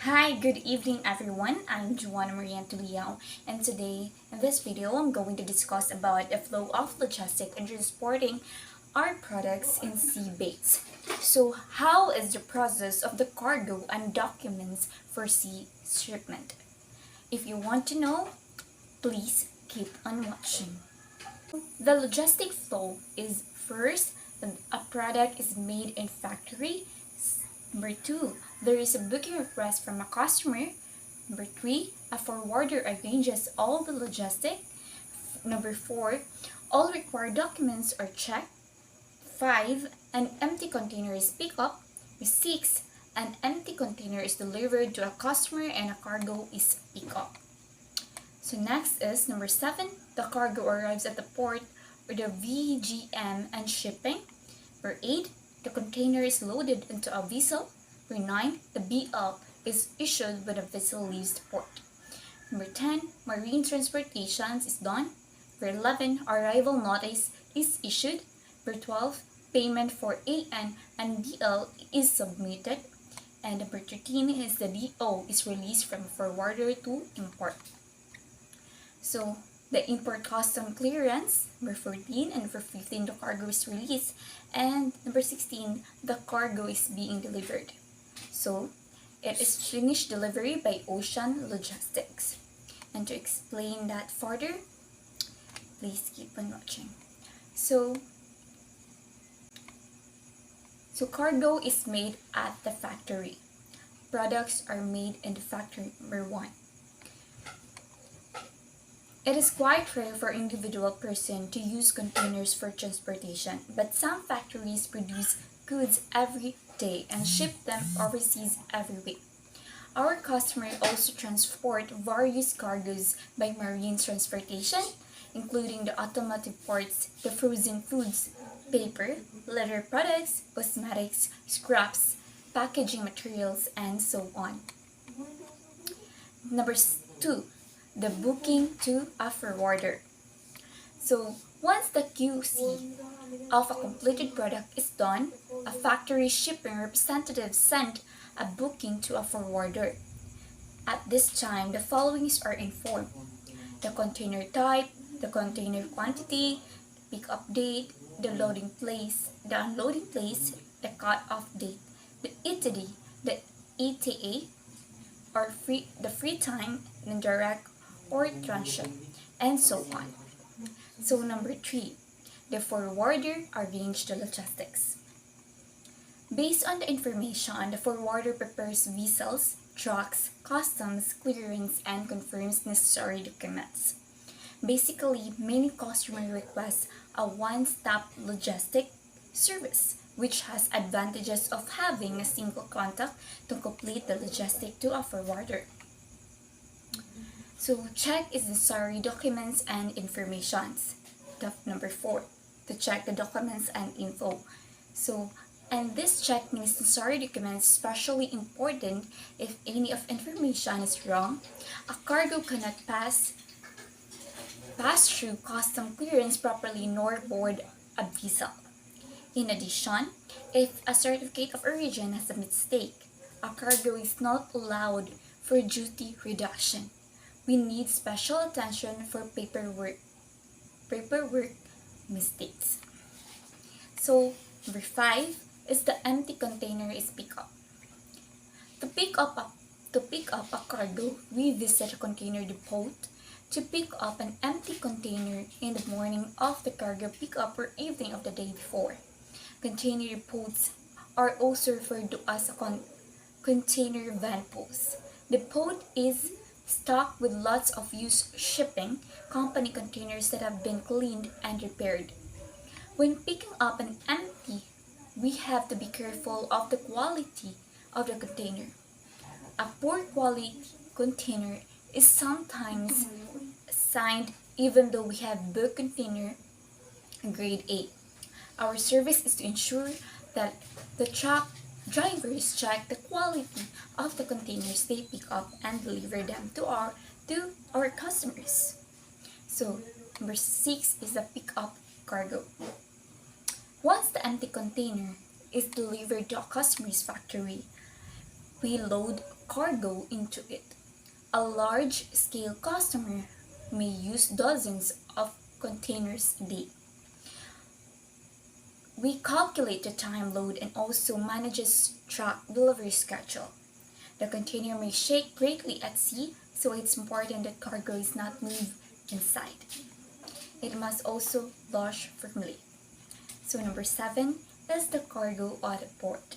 Hi, good evening everyone. I'm Juana Maria Tuliao, and today in this video I'm going to discuss about the flow of logistic and transporting our products in sea base. So how is the process of the cargo and documents for sea shipment? If you want to know, please keep on watching. The logistic flow is first, a product is made in factory. Number two, there is a booking request from a customer. Number three, a forwarder arranges all the logistic. Number four, all required documents are checked. Five, an empty container is picked up. Six, an empty container is delivered to a customer and a cargo is picked up. So next is number 7, the cargo arrives at the port or the VGM and shipping. Number 8, the container is loaded into a vessel. Number 9, the BL is issued when the vessel leaves the port. Number 10, marine transportation is done. Number 11, arrival notice is issued. Number 12, payment for AN and DL is submitted. And number 13 is the DO is released from forwarder to import. So the import custom clearance, number 14, and number 15, the cargo is released, and number 16, the cargo is being delivered. So it is finished delivery by Ocean Logistics. And to explain that further, please keep on watching. So cargo is made at the factory. Products are made in the factory, number 1. It is quite rare for individual person to use containers for transportation, but some factories produce goods every day and ship them overseas every week. Our customers also transport various cargoes by marine transportation, including the automotive parts, the frozen foods, paper, leather products, cosmetics, scraps, packaging materials, and so on. Number 2, the booking to a forwarder. So once the QC of a completed product is done, a factory shipping representative sent a booking to a forwarder. At this time, the following are informed: the container type, the container quantity, pickup date, the loading place, the unloading place, the cut-off date, the ETA, the ETA, or the free time, and direct or transit, and so on. So number 3, the forwarder arranges the logistics. Based on the information, the forwarder prepares vessels, trucks, customs, clearance, and confirms necessary documents. Basically, many customers request a one-stop logistic service, which has advantages of having a single contact to complete the logistic to a forwarder. So check is necessary documents and informations. Number 4, to check the documents and info. And this check means necessary documents especially important if any of information is wrong. A cargo cannot pass through custom clearance properly nor board a vessel. In addition, if a certificate of origin has a mistake, a cargo is not allowed for duty reduction. We need special attention for paperwork mistakes. So number 5 is the empty container is picked up. To pick up a cargo, we visit a container depot to pick up an empty container in the morning of the cargo pickup or evening of the day before. Container depots are also referred to as a container van post. Depot is stocked with lots of used shipping company containers that have been cleaned and repaired. When picking up an empty, we have to be careful of the quality of the container. A poor quality container is sometimes assigned even though we have booked container grade A. Our service is to ensure that the truck drivers check the quality of the containers they pick up and deliver them to our customers. So number 6 is the pick up cargo. Once the empty container is delivered to a customer's factory, we load cargo into it. A large-scale customer may use dozens of containers a day. We calculate the time load and also manages truck delivery schedule. The container may shake greatly at sea, so it's important that cargo is not moved inside. It must also lodge firmly. So number 7 is the cargo at a port.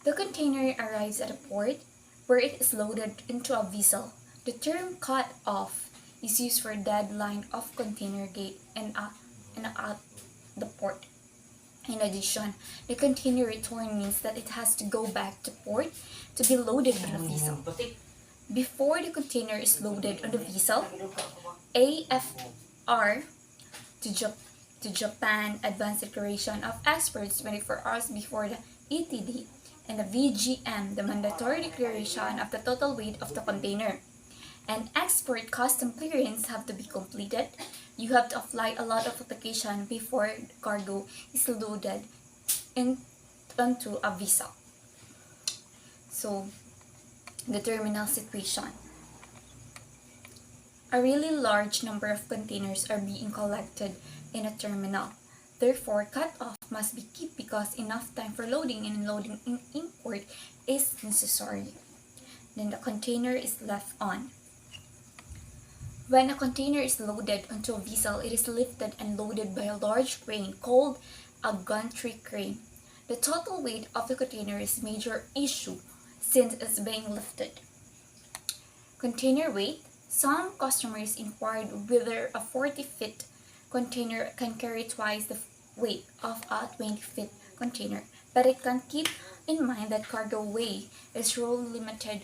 The container arrives at a port where it is loaded into a vessel. The term cut off is used for deadline of container gate and at the port. In addition, the container return means that it has to go back to port to be loaded on the vessel. Before the container is loaded on the vessel, AFR to Japan Advanced Declaration of Exports 24 hours before the ETD, and the VGM, the mandatory declaration of the total weight of the container, and export custom clearance have to be completed. You have to apply a lot of application before the cargo is loaded onto a vessel. So, the terminal situation. A really large number of containers are being collected in a terminal. Therefore, cut-off must be kept because enough time for loading and unloading in import is necessary. Then the container is left on. When a container is loaded onto a vessel, it is lifted and loaded by a large crane called a gantry crane. The total weight of the container is a major issue since it's being lifted. Container weight. Some customers inquired whether a 40-foot container can carry twice the weight of a 20-foot container, but it can keep in mind that cargo weight is really limited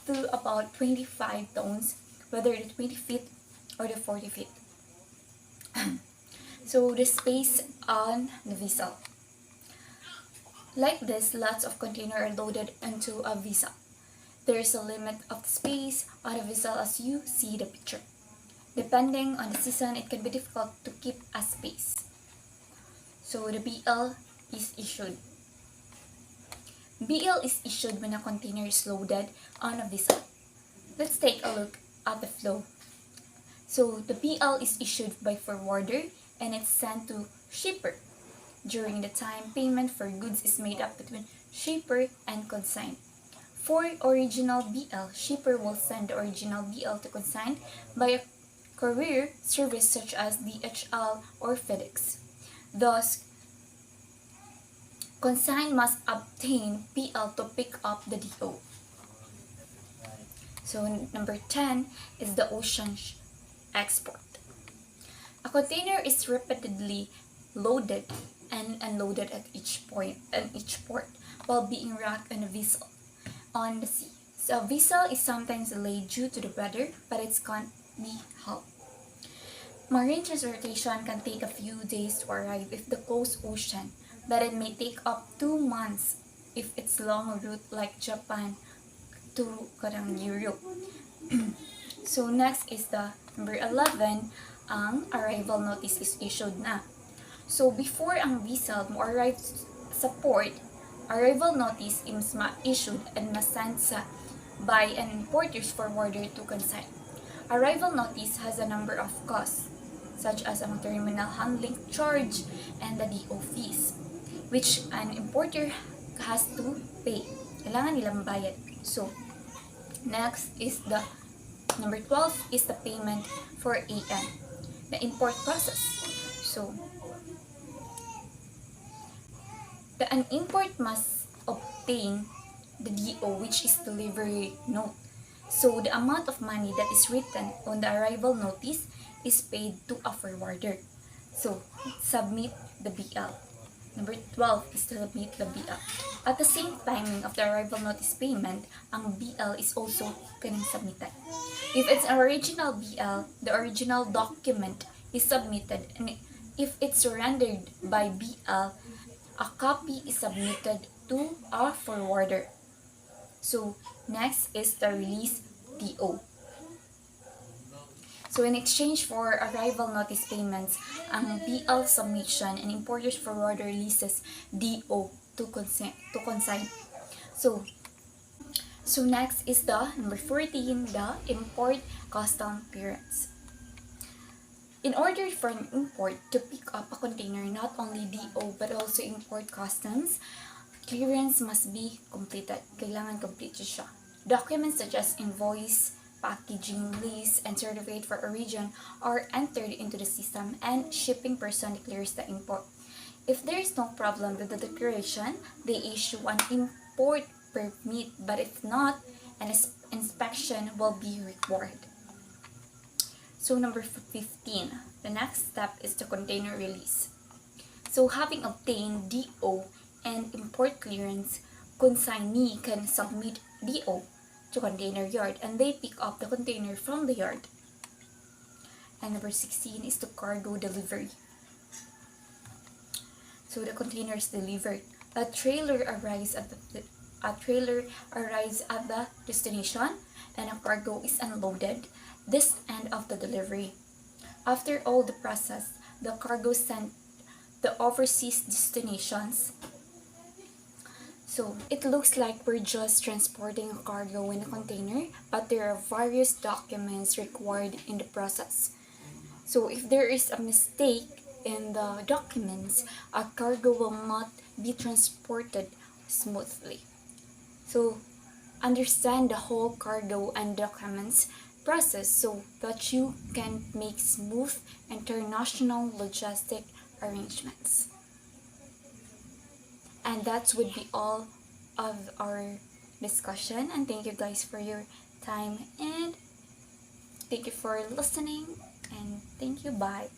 to about 25 tons, whether the 20 feet or the 40 feet. So the space on the vessel. Like this, lots of containers are loaded into a vessel. There is a limit of the space on the vessel as you see the picture. Depending on the season, it can be difficult to keep a space. So the BL is issued. BL is issued when a container is loaded on a vessel. Let's take a look at the flow. So the BL is issued by forwarder and it's sent to shipper. During the time, payment for goods is made up between shipper and consigned. For original BL, shipper will send the original BL to consigned by a courier service such as DHL or FedEx. Thus, consigned must obtain BL to pick up the DO. So number 10 is the ocean export. A container is repeatedly loaded and unloaded at each port while being racked on a vessel on the sea. So a vessel is sometimes delayed due to the weather, but it can't be helped. Marine transportation can take a few days to arrive if the close ocean, but it may take up 2 months if it's long route like Japan to Europe. So next is the number 11, ang arrival notice is issued na. So before ang vessel mo arrive sa port, arrival notice is issued and must sent by an importer's forwarder to consign. Arrival notice has a number of costs, such as ang terminal handling charge and the DO fees, which an importer has to pay. Kailangan nilang bayad. So, next is the number 12 is the payment for AM, the import process. So, an import must obtain the DO, which is delivery note. So, the amount of money that is written on the arrival notice is paid to a forwarder. So, submit the BL. Number 12 is to submit the BL. At the same timing of the arrival notice payment, ang BL is also kanang submitted. If it's an original BL, the original document is submitted, and if it's surrendered by BL, a copy is submitted to a forwarder. So, next is the release DO. So, in exchange for arrival notice payments, ang BL submission and importer's forwarder releases DO to consign. So, So next is the number 14, the import custom clearance. In order for an import to pick up a container, not only DO but also import customs, clearance must be completed. Kailangan complete siya. Documents such as invoice, packaging, lease, and certificate for origin are entered into the system, and shipping person declares the import. If there is no problem with the declaration, they issue an import permit, but if not, an inspection will be required. So number 15, the next step is the container release. So having obtained DO and import clearance, consignee can submit DO to container yard and they pick up the container from the yard. And number 16 is the cargo delivery. So the container is delivered. A trailer arrives at the destination and a cargo is unloaded. This end of the delivery. After all the process, the cargo sent the overseas destinations. So it looks like we're just transporting a cargo in a container, but there are various documents required in the process. So if there is a mistake in the documents, a cargo will not be transported smoothly. So understand the whole cargo and documents process so that you can make smooth international logistic arrangements. And that would be all of our discussion, and thank you guys for your time, and thank you for listening, and thank you, bye.